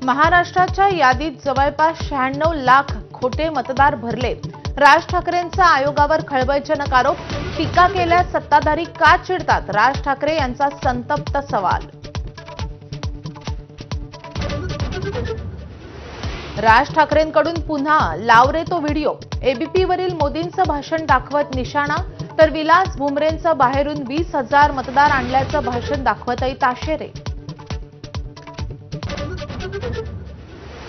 महाराष्ट्राच्या यादीत जवळपास 96 लाख खोटे मतदार भरले। राज ठाकरेंचा आयोगावर खळबळजनक आरोप। टीका केल्यास सत्ताधारी का चिडतात? राज ठाकरे यांचा संतप्त सवाल। राज ठाकरेंकडून पुन्हा लाव रे तो व्हिडिओ। एबीपीवरील मोदींचं भाषण दाखवत निशाणा, तर विलास भुमरेंचं बाहेरून 20,000 मतदार आणल्याचं भाषण दाखवतही ताशेरे।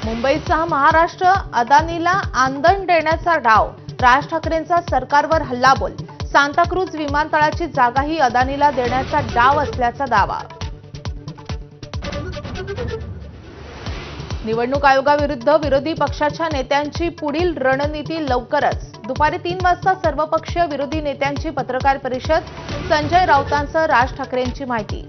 मुंबईसह महाराष्ट्र अदानीला आंदण देण्याचा डाव। राज ठाकरेंचा सरकारवर हल्लाबोल। सांताक्रूज विमानतळाची जागाही अदानीला देण्याचा डाव असल्याचा दावा। निवडणूक आयोगाविरुद्ध विरोधी पक्षाच्या नेत्यांची पुढील रणनीती लवकरच। दुपारी 3 वाजता सर्वपक्षीय विरोधी नेत्यांची पत्रकार परिषद। संजय राऊतांसह राज ठाकरेंची माहिती।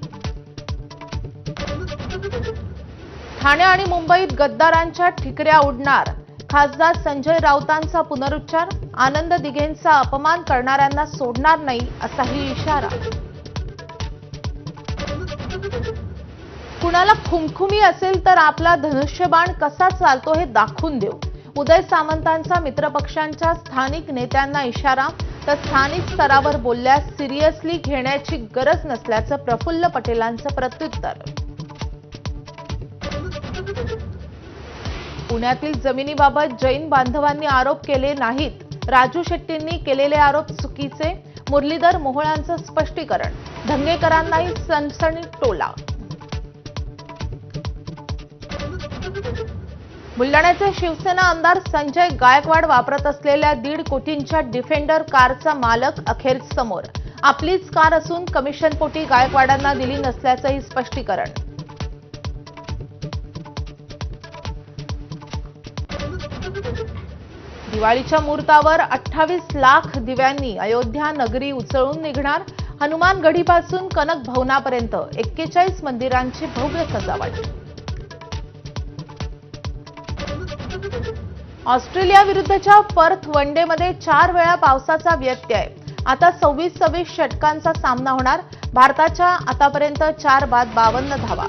ठाणे आणि मुंबईत गद्दारांच्या ठिकऱ्या उडणार। खासदार संजय राऊतांचा पुनरुच्चार। आनंद दिघेंचा अपमान करणाऱ्यांना सोडणार नाही असाही इशारा। कुणाला खुमखुमी असेल तर आपला धनुष्यबाण कसा चालतो हे दाखवून देऊ। उदय सामंतांचा मित्रपक्षांच्या स्थानिक नेत्यांना इशारा। तर स्थानिक स्तरावर बोलल्यास सिरियसली घेण्याची गरज नसल्याचं प्रफुल्ल पटेलांचं प्रत्युत्तर। पुण्यातील जमिनीबाबत जैन बांधवांनी आरोप केले नाहीत। राजू शेट्टींनी केलेले आरोप चुकीचे। मुरलीधर मोहोळांचं स्पष्टीकरण। धंगेकरांनाही सनसनी टोला। बुलढाण्याचे शिवसेना आमदार संजय गायकवाड वापरत असलेल्या 1.5 कोटींच्या डिफेंडर कारचा मालक अखेर समोर। आपलीच कार असून कमिशनपोटी गायकवाडांना दिली नसल्याचंही स्पष्टीकरण। दिवाळीच्या मुहूर्तावर 28 लाख दिव्यांनी अयोध्या नगरी उचलून निघणार। हनुमान गढीपासून कनक भवनापर्यंत 41 मंदिरांची भव्य सजावट। ऑस्ट्रेलिया विरुद्धच्या पर्थ वनडेमध्ये 4 वेळा पावसाचा व्यत्यय। आता 26 षटकांचा सामना होणार। भारताच्या आतापर्यंत 4 बाद 52 धावा।